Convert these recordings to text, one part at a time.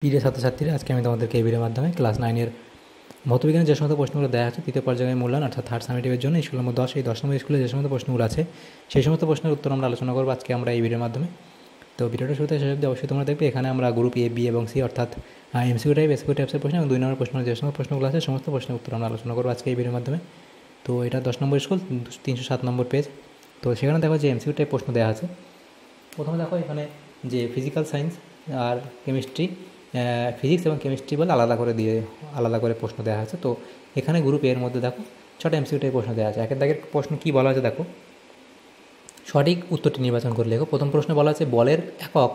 প্রিয় ছাত্রছাত্রীরা, আজকে আমি তোমাদেরকে এই ভিডিওর মাধ্যমে ক্লাস 9-এর ভৌতবিজ্ঞানের যে সমস্ত প্রশ্নগুলো দেওয়া আছে তৃতীয় পর্যায়ের মূল্যায়ন অর্থাৎ থার্ড সামেটিভের জন্য স্কুল নম্বর 10 এই 10 নম্বর স্কুলে যে সমস্ত প্রশ্নগুলো আছে সেই সমস্ত প্রশ্নের উত্তর আমরা আলোচনা করবো আজকে আমরা এই ভিডিওর মাধ্যমে। তো ভিডিওটা শুরুতে শেষ অবধি অবশ্যই তোমরা দেখবে। এখানে আমরা গ্রুপ এ, বি এবং সি অর্থাৎ এমসিকিউ টাইপ, এসকিউ টাইপসের প্রশ্ন এবং 2 নম্বর প্রশ্ন যে সমস্ত প্রশ্নগুলো আছে সমস্ত প্রশ্নের উত্তর আমরা আলোচনা করবো আজকে এই ভিডিওর মাধ্যমে। তো এটা 10 নম্বর স্কুল, 307 নম্বর পেজ। তো সেখানে দেখো যে এমসিকিউ টাইপ প্রশ্ন দেওয়া আছে। প্রথমে দেখো এখানে যে ফিজিক্যাল সায়েন্স আর কেমিস্ট্রি, ফিজিক্স এবং কেমিস্ট্রি বলে আলাদা করে প্রশ্ন দেওয়া আছে। তো এখানে গ্রুপ এর মধ্যে দেখো 6টা এমসিকিউ টাইপ প্রশ্ন দেওয়া আছে। একের দাগের প্রশ্ন কী বলা আছে দেখো, সঠিক উত্তরটি নির্বাচন করে লেখো। প্রথম প্রশ্নে বলা আছে বলের একক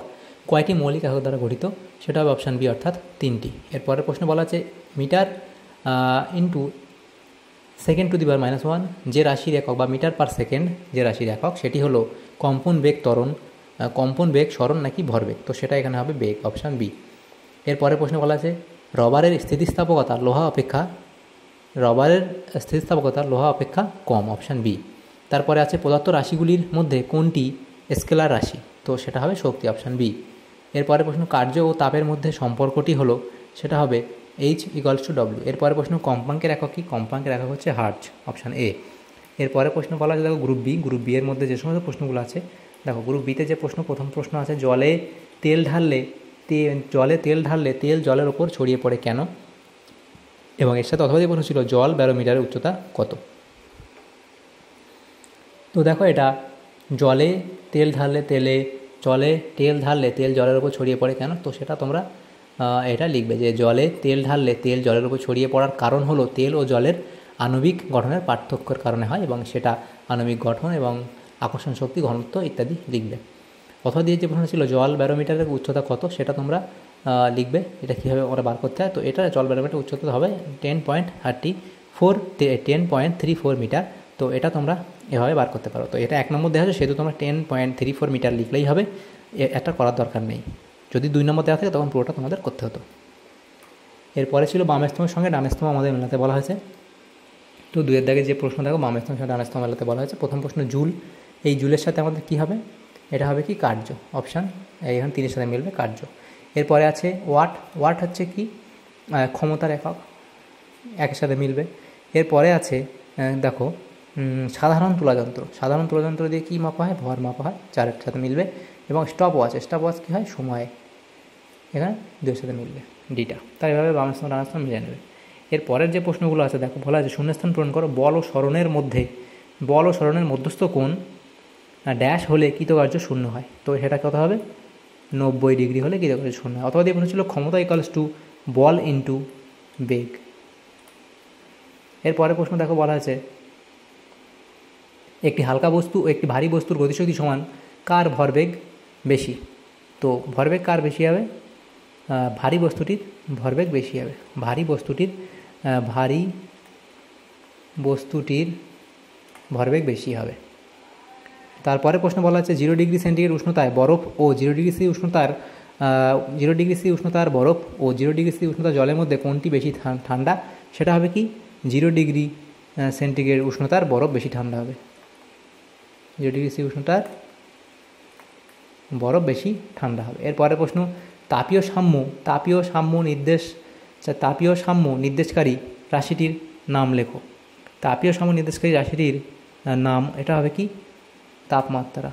কয়টি মৌলিক একক দ্বারা গঠিত, সেটা হবে অপশান বি অর্থাৎ 3টি। এরপরের প্রশ্নে বলা আছে metre into second to the power -1 যে রাশির একক বা মিটার পার সেকেন্ড যে রাশির একক সেটি হলো কম্পন বেগ ত্বরণ, কম্পন বেগ স্মরণ নাকি ভরবেগ, তো সেটা এখানে হবে বেগ, অপশান বি। এরপরের প্রশ্নে বলা আছে রবারের স্থিতিস্থাপকতা লোহা অপেক্ষা কম, অপশান বি। তারপরে আছে পদার্থ রাশিগুলির মধ্যে কোনটি স্কেলার রাশি, তো সেটা হবে শক্তি, অপশান বি। এরপরে প্রশ্ন কার্য ও তাপের মধ্যে সম্পর্কটি হলো, সেটা হবে H=W। এরপরে প্রশ্ন কম্পাঙ্কের একক কি, কম্পাঙ্কের একক হচ্ছে হার্জ, অপশান এ। এরপরে প্রশ্ন বলা আছে দেখো গ্রুপ বি এর মধ্যে যে সমস্ত প্রশ্নগুলো আছে দেখো, গ্রুপ বিতে যে প্রথম প্রশ্ন আছে জলে তেল ঢাললে তেল জলের ওপর ছড়িয়ে পড়ে কেন, এবং এর সাথে অথবা যে প্রশ্ন ছিল জল ব্যারোমিটারের উচ্চতা কত। তো দেখো এটা জলে তেল ঢাললে তেল জলের ওপর ছড়িয়ে পড়ে কেন, তো সেটা তোমরা এটা লিখবে যে জলে তেল ঢাললে তেল জলের উপর ছড়িয়ে পড়ার কারণ হলো তেল ও জলের আণবিক গঠনের পার্থক্যের কারণে হয়, এবং সেটা আণবিক গঠন এবং আকর্ষণ শক্তি, ঘনত্ব ইত্যাদি লিখবে। অথবা দিয়ে যে প্রশ্ন ছিল জল ব্যারোমিটারের উচ্চতা কত, সেটা তোমরা লিখবে। এটা কীভাবে ওরা বার করতে হয়, তো এটা জল ব্যারোমিটার উচ্চতা হবে 10.34 মিটার। তো এটা তোমরা এভাবে বার করতে পারো। তো এটা 1 নম্বর দেওয়া আছে, সেহেতু তোমরা 10.34 মিটার লিখলেই হবে, এটা করার দরকার নেই। যদি 2 নম্বর দেওয়া থাকে তখন পুরোটা তোমাদের করতে হতো। এরপরে ছিল বাম স্তম্ভের সঙ্গে ডান স্তম্ভ আমাদের মেলাতে বলা হয়েছে। তো 2-এর দাগে যে প্রশ্ন দেখো বাম স্তম্ভের সঙ্গে ডান স্তম্ভ মেলাতে বলা হয়েছে। প্রথম প্রশ্ন জুল, এই জুলের সাথে আমাদের কী হবে, এটা হবে কি কার্য, অপশান এখানে 3-এর সাথে মিলবে কার্য। এরপরে আছে ওয়াট হচ্ছে কি ক্ষমতার একক, একের সাথে মিলবে। এরপরে আছে দেখো সাধারণ তুলাযন্ত্র দিয়ে কী মাপা হয়, ভর মাপা হয়, 4-এর সাথে মিলবে। এবং স্টপ ওয়াচ কী হয়, সময়, এখানে 2-এর সাথে মিলবে, ডিটা। তাই এভাবে বাম স্থান ডান স্থান মিলিয়ে নেবে। এর পরের যে প্রশ্নগুলো আছে দেখো বলা আছে শূন্যস্থান পূরণ করো, বল ও সরণের মধ্যস্থ কোণ ড্যাশ হলে কৃতকার্য শূন্য হয়, তো সেটা কত হবে 90 ডিগ্রি হলে কৃতকার্য শূন্য হয়। অথবা দিয়ে প্রশ্ন ছিল ক্ষমতা = বল ইন্টু বেগ। এরপরে প্রশ্ন দেখো বলা আছে একটি হালকা বস্তু ও একটি ভারী বস্তুর গতিশক্তি সমান, কার ভরবেগ বেশি, তো ভরবেগ কার বেশি হবে, ভারী বস্তুটির ভরবেগ বেশি হবে, ভারী বস্তুটির ভরবেগ বেশি হবে। তারপরে প্রশ্ন বলা আছে 0 ডিগ্রি সেন্টিগ্রেড উষ্ণতায় বরফ ও 0 ডিগ্রি সি উষ্ণতার বরফ ও 0 ডিগ্রি সি উষ্ণতার জলের মধ্যে কোনটি বেশি ঠান্ডা, সেটা হবে কি 0 ডিগ্রি সেন্টিগ্রেড উষ্ণতার বরফ বেশি ঠান্ডা হবে, 0 ডিগ্রি সি উষ্ণতার বরফ বেশি ঠান্ডা হবে। এরপরে প্রশ্ন তাপীয় সাম্য নির্দেশকারী রাশিটির নাম লেখো, তাপীয় সাম্য নির্দেশকারী রাশিটির নাম এটা হবে কি তাপমাত্রা।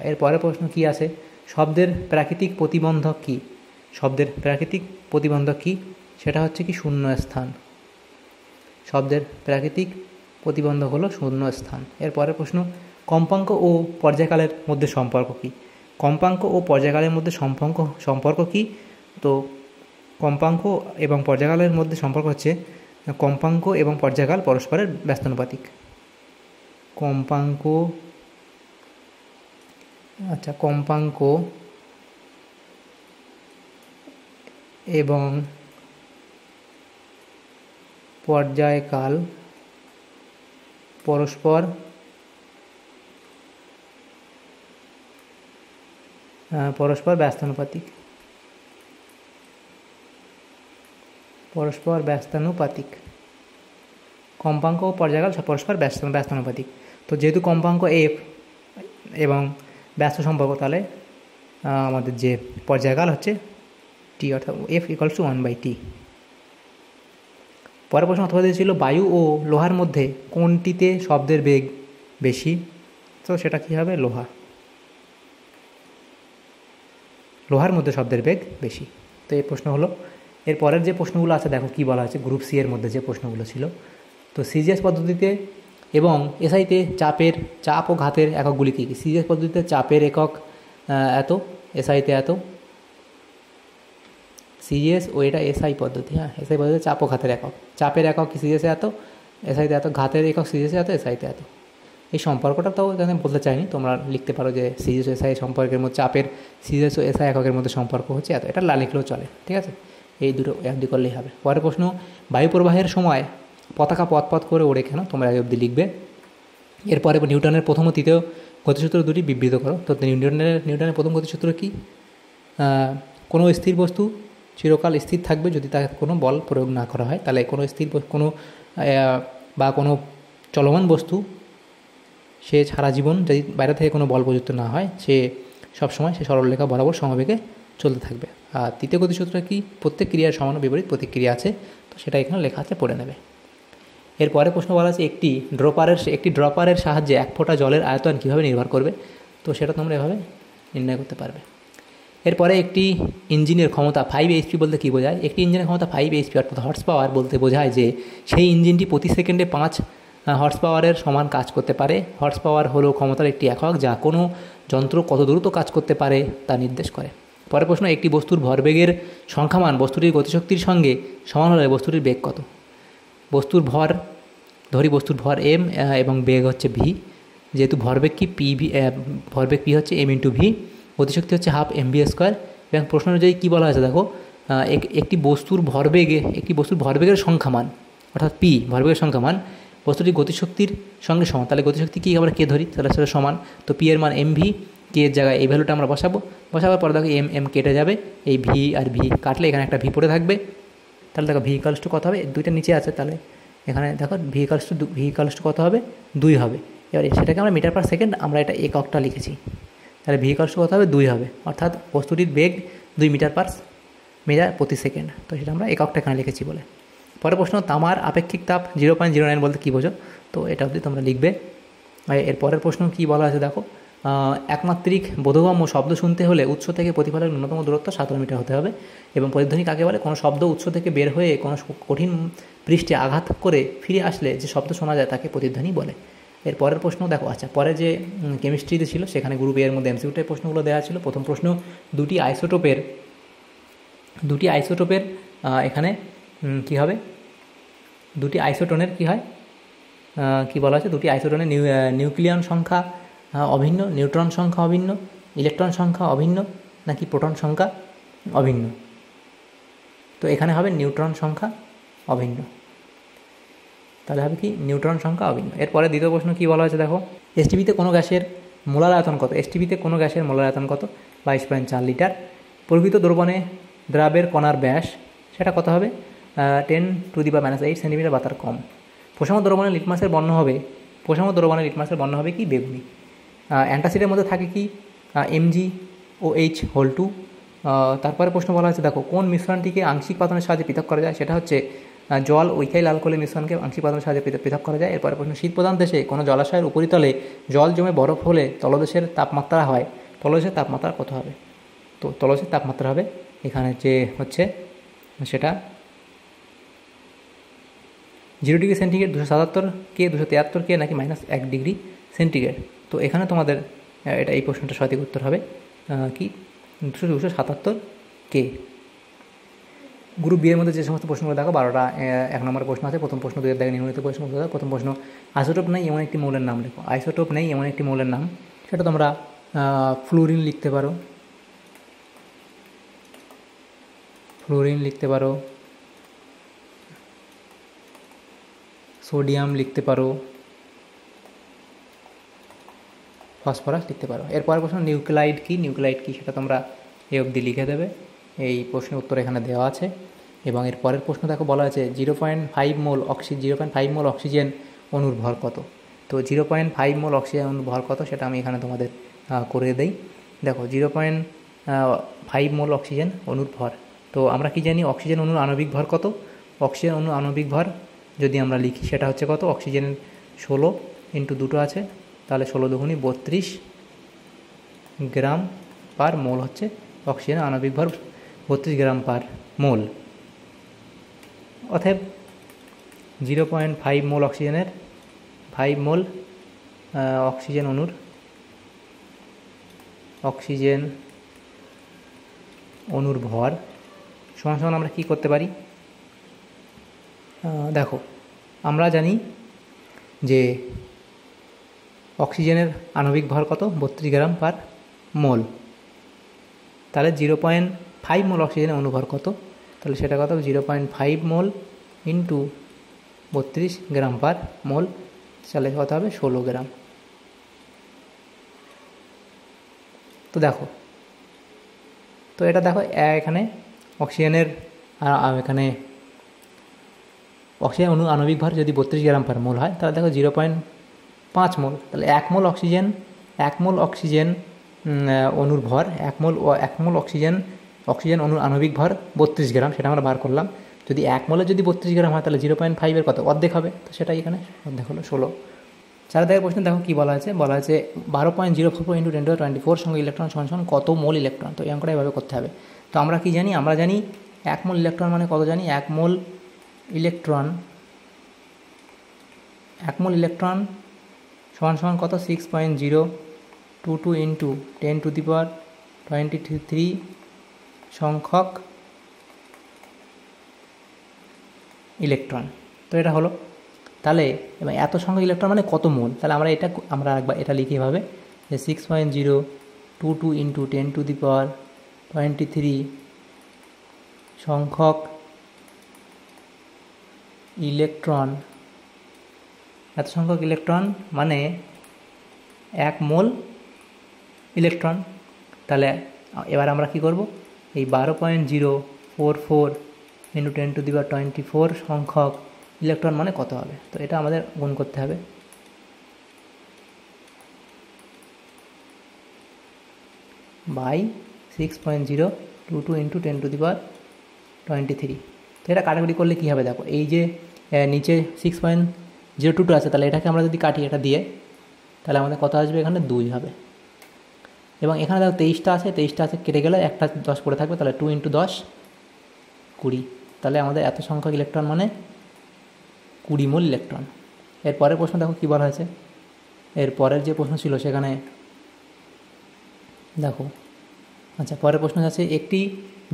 এরপরে প্রশ্ন কি আছে শব্দের প্রাকৃতিক প্রতিবন্ধক কি, সেটা হচ্ছে কি শূন্যস্থান, শব্দের প্রাকৃতিক প্রতিবন্ধক হলো শূন্যস্থান। এরপরে প্রশ্ন কম্পাঙ্ক ও পর্যায়কালের মধ্যে সম্পর্ক কি, সম্পর্ক কি, তো কম্পাঙ্ক এবং পর্যায়কালের মধ্যে সম্পর্ক হচ্ছে কম্পাঙ্ক এবং পর্যায়কাল পরস্পরের ব্যস্তানুপাতিক, কম্পাঙ্ক এবং পর্যায়কাল পরস্পর ব্যস্তানুপাতিক, কম্পাঙ্ক ও পর্যায়কাল পরস্পর ব্যস্তানুপাতিক। তো যেহেতু কম্পাঙ্ক এফ এবং ব্যস্ত সম্পর্ক, তাহলে আমাদের যে পর্যায়কাল হচ্ছে টি, অর্থাৎ F=1/T। পরের প্রশ্ন অথবা দিয়েছিল বায়ু ও লোহার মধ্যে কোনটিতে শব্দের বেগ বেশি? তো সেটা কী হবে? লোহার মধ্যে শব্দের বেগ বেশি। তো এই প্রশ্ন হলো। এর পরের যে প্রশ্নগুলো আছে দেখো কী বলা হয়েছে গ্রুপ সি এর মধ্যে যে প্রশ্নগুলো ছিল। তো সিজিএস পদ্ধতিতে এবং এসআইতে চাপ ও ঘাতের এককগুলি কী কী? সিজিএস পদ্ধতিতে চাপের একক এত, এসআইতে এত। সিজিএস ও এটা এসআই পদ্ধতি, হ্যাঁ, এসআই পদ্ধতিতে চাপ ও ঘাতের একক। চাপের একক সিজিএসে এত, এসআইতে এত। ঘাতের একক সিজিএসে এত, এসআইতে এত। এই সম্পর্কটা তো এখানে বলতে চাইনি, তোমরা লিখতে পারো যে সিজিএস ও এসআই সম্পর্কের মধ্যে চাপের সিজিএস ও এসআই এককের মধ্যে সম্পর্ক হচ্ছে এত। এটা লিখলেও চলে, ঠিক আছে? এই দুটো অবধি করলেই হবে। পরের প্রশ্ন, বায়ু প্রবাহের সময় পতাকা পথ করে ওড়ে কেন? তোমরা এই অবধি লিখবে। এরপরে নিউটনের প্রথম ও তৃতীয় গতিসূত্র দুটি বিবৃত করো। তো নিউটনের প্রথম গতিসূত্র কি? কোনো স্থির বস্তু চিরকাল স্থির থাকবে যদি তাকে কোনো বল প্রয়োগ না করা হয়। তাহলে কোনো চলমান বস্তু সে সারা জীবন যদি বাইরে থেকে কোনো বল প্রযুক্ত না হয়, সে সবসময় সে সরলরেখা বরাবর সমবেগে চলতে থাকবে। আর তৃতীয় গতিসূত্রটা কি? প্রত্যেক ক্রিয়ার সমান ও বিপরীত প্রতিক্রিয়া আছে। তো সেটা এখানে লেখা আছে, পড়ে নেবে। এরপরে প্রশ্ন বলা আছে একটি ড্রপারের সাহায্যে 1 ফোঁটা জলের আয়তন কীভাবে নির্ভর করবে? তো সেটা তোমরা এভাবে নির্ণয় করতে পারবে। এরপরে একটি ইঞ্জিনের ক্ষমতা 5 HP বলতে কী বোঝায়? একটি ইঞ্জিনের ক্ষমতা 5 HP অর্থাৎ হর্স পাওয়ার বলতে বোঝায় যে সেই ইঞ্জিনটি প্রতি সেকেন্ডে 5 হর্স পাওয়ারের সমান কাজ করতে পারে। হর্স পাওয়ার হলো ক্ষমতার একটি একক যা কোনো যন্ত্র কত দ্রুত কাজ করতে পারে তা নির্দেশ করে। পরের প্রশ্ন, একটি বস্তুর ভরবেগের সংখ্যামান বস্তুটির গতিশক্তির সঙ্গে সমান হলে বস্তুটির বেগ কত? বস্তুর ভর m এবং বেগ হচ্ছে v। যেহেতু ভরবেগ কি ভরবেগ p হচ্ছে m × v, গতিশক্তি হচ্ছে 12 mv²। এবং প্রশ্ন অনুযায়ী কী বলা হয়েছে দেখো, একটি বস্তুর ভরবেগের সংখ্যামান অর্থাৎ p ভরবেগের সংখ্যামান বস্তুটির গতিশক্তির সঙ্গে সমান। তাহলে গতিশক্তি কী আমরা কে ধরি, তাহলে সেটা সমান। তো p এর মান mv, কে এর জায়গায় এই ভ্যালুটা আমরা বসাবার পরে দেখো m কেটে যাবে, এই v আর v কাটলে এখানে একটা v পড়ে থাকবে। তাহলে দেখো v = কত হবে? দুইটা নিচে আছে, তাহলে এখানে দেখো v = কত হবে? 2 হবে। এবার সেটাকে আমরা মিটার পার সেকেন্ড, আমরা এটা এককটা লিখেছি, তাহলে v = কত হবে? 2 হবে। অর্থাৎ বস্তুটির বেগ 2 মিটার প্রতি সেকেন্ড। তো সেটা আমরা এককটা এখানে লিখেছি বলে। পরের প্রশ্ন, তামার আপেক্ষিক তাপ 0.09 বলতে কী বোঝো? তো এটা অবধি তোমরা লিখবে। এর পরের প্রশ্ন কী বলা আছে দেখো, একমাত্রিক বোধগম্য শব্দ শুনতে হলে উৎস থেকে প্রতিফলনের ন্যূনতম দূরত্ব 17 মিটার হতে হবে। এবং প্রতিধ্বনি কাকে বলে? কোনো শব্দ উৎস থেকে বের হয়ে কোনো কঠিন পৃষ্ঠে আঘাত করে ফিরে আসলে যে শব্দ শোনা যায় তাকে প্রতিধ্বনি বলে। এর পরের প্রশ্ন দেখো, আচ্ছা পরে যে কেমিস্ট্রিতে ছিল সেখানে গ্রুপ এর মধ্যে MCQ টাইপ প্রশ্নগুলো দেওয়া ছিল। প্রথম প্রশ্ন, দুটি আইসোটোপের এখানে কী হবে? দুটি আইসোটোনের কী হয়, কী বলা আছে? দুটি আইসোটোনের নিউক্লিয়ন সংখ্যা অভিন্ন, নিউট্রন সংখ্যা অভিন্ন, ইলেকট্রন সংখ্যা অভিন্ন, নাকি প্রোটন সংখ্যা অভিন্ন? তো এখানে হবে নিউট্রন সংখ্যা অভিন্ন। তাহলে হবে কি? নিউট্রন সংখ্যা অভিন্ন। এরপরে দ্বিতীয় প্রশ্ন কী বলা হয়েছে দেখো, এসটিপিতে কোনো গ্যাসের মোলার আয়তন কত? 22.4 লিটার। প্রকৃত দ্রাবের কণার ব্যাস সেটা কত হবে? 10⁻⁸ সেন্টিমিটার বা তার কম। প্রশাম দ্রবণে লিটমাসের বর্ণ হবে কি? বেগুনি। অ্যান্টাসিডের মধ্যে থাকে কি? MgOH2। তারপরে প্রশ্ন বলা হয়েছে দেখো, কোন মিশ্রণটিকে আংশিক পাতনের সাহায্যে পৃথক করা যায়? সেটা হচ্ছে জল ও ইথাইল অ্যালকোহলের মিশ্রণকে আংশিক পাতনের সাহায্যে পৃথক করা যায়। এরপরে প্রশ্ন, শীতপ্রধান দেশে কোনো জলাশয়ের উপরিতলে জল জমে বরফ হলে তলদেশের তাপমাত্রা কত হবে? তো তলদেশের তাপমাত্রা হবে এখানে যে হচ্ছে সেটা 0 ডিগ্রি সেন্টিগ্রেড, 277 কে, 273 কে, নাকি -1 ডিগ্রি সেন্টিগ্রেড। তো এখানে তোমাদের এই প্রশ্নটা সঠিক উত্তর হবে কি? 277 কে। গ্রুপ বি এর মধ্যে যে সমস্ত প্রশ্নগুলো দেখো 12টা 1 নম্বরের প্রশ্ন আছে। প্রথম প্রশ্ন 2 দেখে নিম্নলিখিত প্রশ্ন। প্রথম প্রশ্ন, আইসোটোপ নেই এমন একটি মৌলের নাম লেখো। আইসোটোপ নেই এমন একটি মৌলের নাম, সেটা তোমরা ফ্লুরিন লিখতে পারো, সোডিয়াম লিখতে পারো, ফসফরাস লিখতে পারো। এরপরের প্রশ্ন, নিউক্লাইড কি সেটা তোমরা এই অবধি লিখে দেবে। এই প্রশ্নের উত্তর এখানে দেওয়া আছে। এবং এর পরের প্রশ্ন দেখো বলা আছে 0.5 মোল অক্সিজেন অণুর ভর কত? তো 0.5 মোল অক্সিজেন অণুর ভর কত সেটা আমি এখানে তোমাদের করে দেই। দেখো 0.5 মোল অক্সিজেন অণুর ভর। তো আমরা কি জানি অক্সিজেন অণুর আণবিক ভর কত? অক্সিজেন অণুর আণবিক ভর যদি আমরা লিখি সেটা হচ্ছে কত? অক্সিজেনের 16 ইন্টু 2 আছে, তাহলে 16 দুগুণী 32 গ্রাম পার মোল হচ্ছে অক্সিজেনের আণবিক ভর, 32 গ্রাম পার মোল। অতএব 0.5 মোল অক্সিজেনের 5 মোল অক্সিজেন অণুর ভর সমান সমান আমরা কী করতে পারি? দেখো আমরা জানি যে অক্সিজেনের আণবিক ভর কত? 32 গ্রাম পার মোল। তাহলে 0.5 মোল অক্সিজেনের অণুভর কত? তাহলে সেটা কত? 0.5 মোল ইন্টু 32 গ্রাম পার মোল, তাহলে কত হবে? 16 গ্রাম। তো দেখো, তো এটা দেখো এখানে অক্সিজেনের এখানে অক্সিজেন অণু আণবিক ভর যদি 32 গ্রাম পার মোল হয়, তাহলে দেখো 0.5 মোল, তাহলে 1 মোল অক্সিজেন অণুর ভর, 1 মোল অক্সিজেন অণুর আণবিক ভর 32 গ্রাম, সেটা আমরা বার করলাম। যদি 1 মোলে যদি 32 গ্রাম হয়, তাহলে 0.5-এর কত? অর্ধেক হবে। তো সেটাই এখানে অর্ধেক হলো 16। 4 দাগের প্রশ্ন দেখো কী বলা আছে। 12.044 × 10⁻24 সঙ্গে ইলেকট্রন সমান কত মোল ইলেকট্রন? তো এই অঙ্কটা এভাবে করতে হবে। তো আমরা কি জানি? আমরা জানি 1 মোল ইলেকট্রন মানে কত জানি? 1 মোল ইলেকট্রন সমান কত? 6.022 ইন্টু 10⁻23 সংখ্যক ইলেকট্রন। তো এটা হলো। তাহলে এবং এত সংখ্যক ইলেকট্রন মানে কত মোল? তাহলে আমরা একবার এটা লিখি এভাবে যে 6.022 ইন্টু 10⁻23 সংখ্যক ইলেকট্রন, এত সংখ্যক ইলেকট্রন মানে 1 মোল ইলেকট্রন। তাহলে এবার আমরা কি করব? এই 12.044 ইন্টু 10⁻24 সংখ্যক ইলেকট্রন মানে কত হবে? তো এটা আমাদের গুণ করতে হবে। By 6.022 into 10⁻23। তো এটা কাটাকুটি করলে কী হবে? দেখো এই যে নিচে 6.022 আছে, তাহলে এটাকে আমরা যদি কাটি এটা দিয়ে, তাহলে আমাদের কত আসবে? এখানে 2 হবে। এবং এখানে দেখো 23টা আছে, কেটে গেলে একটা 10 পড়ে থাকবে, তাহলে 2 ইন্টু 10 20। তাহলে আমাদের এত সংখ্যক ইলেকট্রন মানে 20 মোল ইলেকট্রন। এর পরের প্রশ্ন দেখো কী বলা হয়েছে। এর পরের যে প্রশ্ন ছিল সেখানে দেখো, আচ্ছা পরের প্রশ্ন আছে, একটি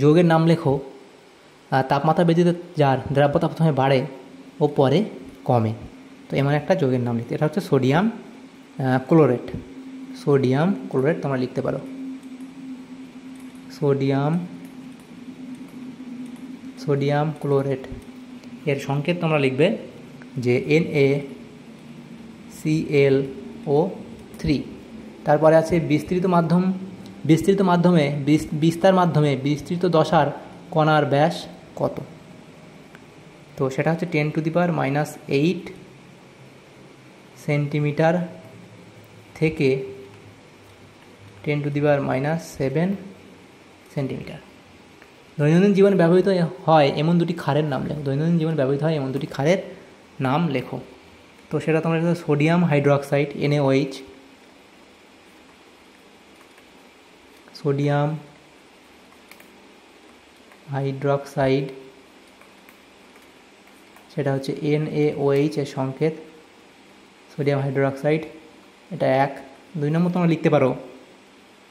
যৌগের নাম লেখো তাপমাত্রা বৃদ্ধিতে যার দ্রাব্যতা প্রথমে বাড়ে ও পরে কমে। তো এমন একটা যৌগের নাম লিখতে, এটা হচ্ছে সোডিয়াম ক্লোরেট। তোমরা লিখতে পারো সোডিয়াম ক্লোরেট। এর সংকেত তোমরা লিখবে যে NaClO3। তারপরে আছে বিস্তৃত মাধ্যমে বিস্তৃত দশার কণার ব্যাস কত? তো সেটা হচ্ছে 10⁻⁸ সেন্টিমিটার থেকে 10⁻⁷ সেন্টিমিটার। দৈনন্দিন জীবনে ব্যবহৃত হয় এমন দুটি ক্ষারের নাম লেখো। তো সেটা তোমরা sodium hydroxide NaOH, sodium hydroxide, সেটা হচ্ছে NaOH এর সংকেত সোডিয়াম হাইড্রোক্সাইড, এটা 1। 2 নম্বর তোমরা লিখতে পারো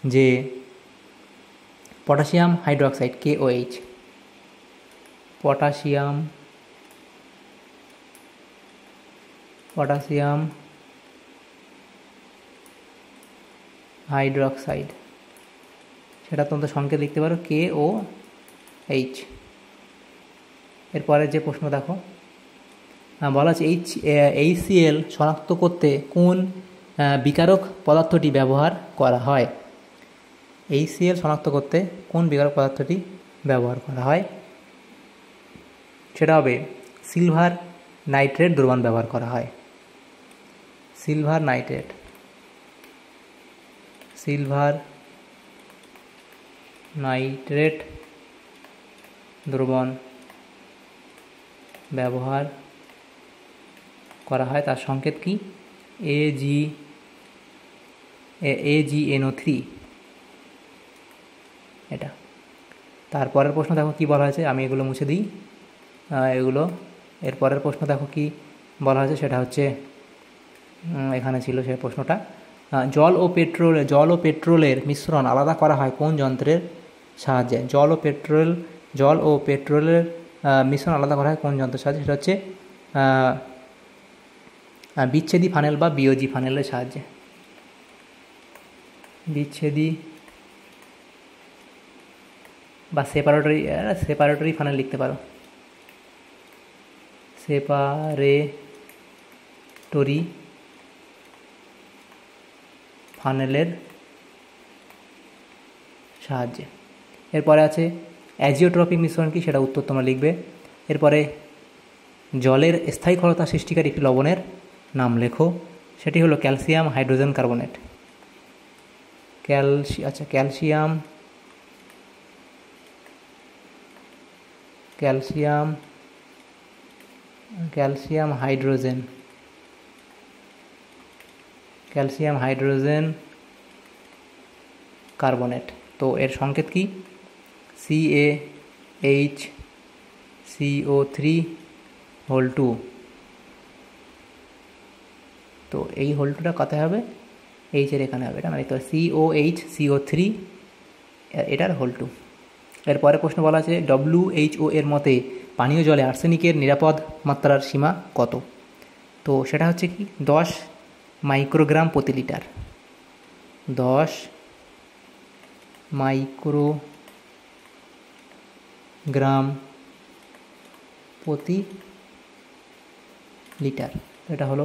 যে potassium hydroxide KOH, potassium hydroxide, সেটা তোমরা সংকেত লিখতে পারো KOH। এরপরে যে প্রশ্ন দেখো, বলা আছে HCl শনাক্ত করতে কোন বিকারক পদার্থটি ব্যবহার করা হয়? HCl শনাক্ত করতে কোন বিকারক পদার্থটি ব্যবহার করা হয়? সেটা হবে সিলভার নাইট্রেট দ্রবণ ব্যবহার করা হয়। সিলভার নাইট্রেট দ্রবণ ব্যবহার করা হয় তার সংকেত কি? AgNO3 এটা। তারপরের প্রশ্ন দেখো কি বলা হয়েছে, আমি এগুলো মুছে দিই এগুলো। এরপরের প্রশ্ন দেখো কি বলা হয়েছে, সেটা হচ্ছে এখানে ছিল সেই প্রশ্নটা, জল ও পেট্রোলের মিশ্রণ আলাদা করা হয় কোন যন্ত্রের সাহায্যে? জল ও পেট্রোলের মিশ্রণ আলাদা করা হয় কোন যন্ত্রের সাহায্যে? সেটা হচ্ছে বিচ্ছেদী ফানেল বা বিওজি ফানেলের সাহায্যে। বিচ্ছেদী বা সেপারেটরি ফানেল লিখতে পারো, সেপারেটরি ফানেলের সাহায্যে। এরপরে আছে অ্যাজিওট্রপিক মিশ্রণ কি, সেটা উত্তর তোমরা লিখবে। এরপরে জলের স্থায়ী ক্ষারতা সৃষ্টিকারী একটি লবণের নাম লেখো, সেটি হলো calcium hydrogen carbonate. Calcium hydrogen carbonate. তো এর সংকেত কি? CaHCO3 তো এই হোল2টা কত হবে? এইচের এখানে হবে, এটা না লিখতে হবে COHCO3 এটার হোল2। এরপরে প্রশ্ন বলা আছে WHO এর মতে পানীয় জলে আর্সেনিকের নিরাপদ মাত্রার সীমা কত? তো সেটা হচ্ছে কি 10 মাইক্রোগ্রাম প্রতি লিটার। 10 মাইক্রোগ্রাম প্রতি লিটার, এটা হলো।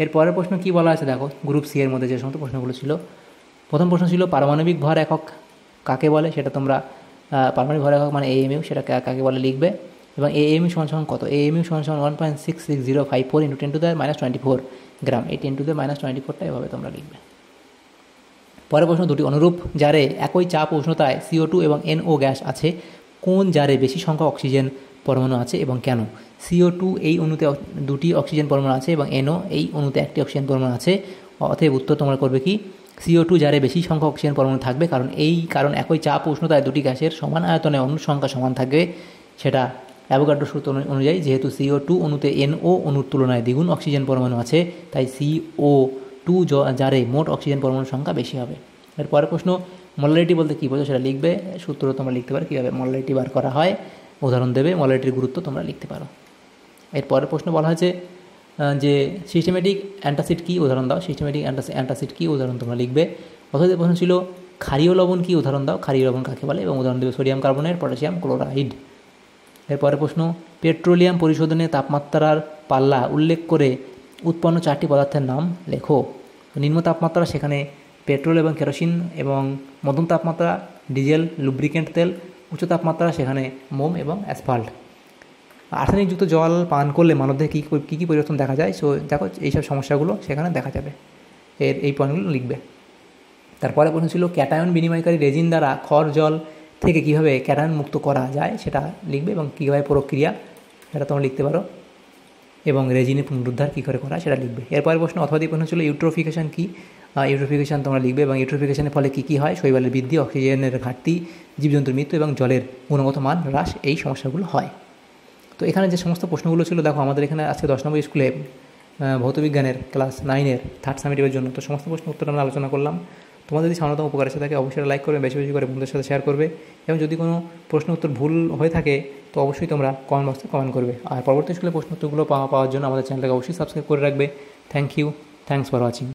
এরপরের প্রশ্ন কি বলা আছে দেখো, গ্রুপ সি এর মধ্যে যে সমস্ত প্রশ্নগুলো ছিল। প্রথম প্রশ্ন ছিল পারমাণবিক ভর একক কাকে বলে, সেটা তোমরা পারমাণবিক ভর একক মানে AMU, সেটা কাকে বলে লিখবে। এবং AMU সমান কত? AMU সমান 1.66054 × 10⁻24 গ্রাম। এই 10⁻24টা এভাবে তোমরা লিখবে। পরের প্রশ্ন, দুটি অনুরূপ জারে একই চাপ উষ্ণতায় CO2 এবং NO গ্যাস আছে, কোন জারে বেশি সংখ্যক অক্সিজেন পরমাণু আছে এবং কেন? CO2 এই অণুতে 2টি অক্সিজেন পরমাণু আছে এবং NO এই অণুতে 1টি অক্সিজেন পরমাণু আছে। অতএব উত্তর তোমরা করবে কি CO2 জারে বেশি সংখ্যক অক্সিজেন পরমাণু থাকবে, কারণ একই চাপ উষ্ণতায় দুটি গ্যাসের সমান আয়তনে অণুর সংখ্যা সমান থাকবে। সেটা অ্যাভোগাড্রো সূত্র অনুযায়ী, যেহেতু CO2 অণুতে NO অণুর তুলনায় দ্বিগুণ অক্সিজেন পরমাণু আছে, তাই CO2 জারে মোট অক্সিজেন পরমাণুর সংখ্যা বেশি হবে। এরপরের প্রশ্ন, মোলারিটি বলতে কী বোঝো সেটা লিখবে। সূত্র তোমরা লিখতে পারো, কীভাবে মোলারিটি বার করা হয় উদাহরণ দেবে, মোলারিটির গুরুত্ব তোমরা লিখতে পারো। এরপরের প্রশ্ন বলা হয়েছে যে সিস্টেমেটিক অ্যান্টাসিড কী, উদাহরণ দাও। সিস্টেমেটিক অ্যান্টাসিড কী, উদাহরণ তোমরা লিখবে। অথবা প্রশ্ন ছিল ক্ষারীয় লবণ কী, উদাহরণ দাও। ক্ষারীয় লবণ কাকে বলে এবং উদাহরণ দেবে সোডিয়াম কার্বনেট, পটাশিয়াম ক্লোরাইড। এরপরের প্রশ্ন, পেট্রোলিয়াম পরিশোধনে তাপমাত্রার পাল্লা উল্লেখ করে উৎপন্ন 4টি পদার্থের নাম লেখো। নিম্ন তাপমাত্রা সেখানে পেট্রোল এবং কেরোসিন, এবং মধ্যম তাপমাত্রা ডিজেল লুব্রিকেন্ট তেল, উচ্চ তাপমাত্রা সেখানে মোম এবং অ্যাসফাল্ট। আর্সেনিকযুক্ত জল পান করলে মানবদেহে কী কী পরিবর্তন দেখা যায়? সো দেখো এইসব সমস্যাগুলো সেখানে দেখা যাবে, এই পয়েন্টগুলো লিখবে। তারপরে প্রশ্ন ছিল ক্যাটায়ন বিনিময়কারী রেজিন দ্বারা খড় জল থেকে কীভাবে ক্যাটায়ন মুক্ত করা যায় সেটা লিখবে, এবং কীভাবে প্রক্রিয়া সেটা তোমরা লিখতে পারো, এবং রেজিনের পুনরুদ্ধার কী করে করা সেটা লিখবে। এরপরের প্রশ্ন অথবা প্রশ্ন ছিল ইউট্রোফিকেশন কী, ইউট্রোফিকেশন তোমরা লিখবে, এবং ইউট্রোফিকেশনের ফলে কী কী হয়? শৈবালের বৃদ্ধি, অক্সিজেনের ঘাটতি, জীবজন্তুর মৃত্যু এবং জলের গুণগত মান হ্রাস, এই সমস্যাগুলো হয়। তো এখানে যে সমস্ত প্রশ্নগুলো ছিল দেখো, আমাদের এখানে আজকে 10 নম্বর স্কুলে ভৌতবিজ্ঞানের ক্লাস 9-এর 3rd সামেটিভের জন্য তো সমস্ত প্রশ্ন উত্তর আমরা আলোচনা করলাম। তোমাদের যদি সামান্যতম উপকার এসে থাকে অবশ্যই লাইক করবে, বেশি বেশি করে বন্ধুদের সাথে শেয়ার করবে, এবং যদি কোনো প্রশ্ন উত্তর ভুল হয়ে থাকে তো অবশ্যই তোমরা কমেন্ট বক্সে কমেন্ট করবে। আর পরবর্তী স্কুলে প্রশ্ন উত্তরগুলো পাওয়ার জন্য আমাদের চ্যানেলটাকে অবশ্যই সাবস্ক্রাইব করে রাখবে। Thanks for watching.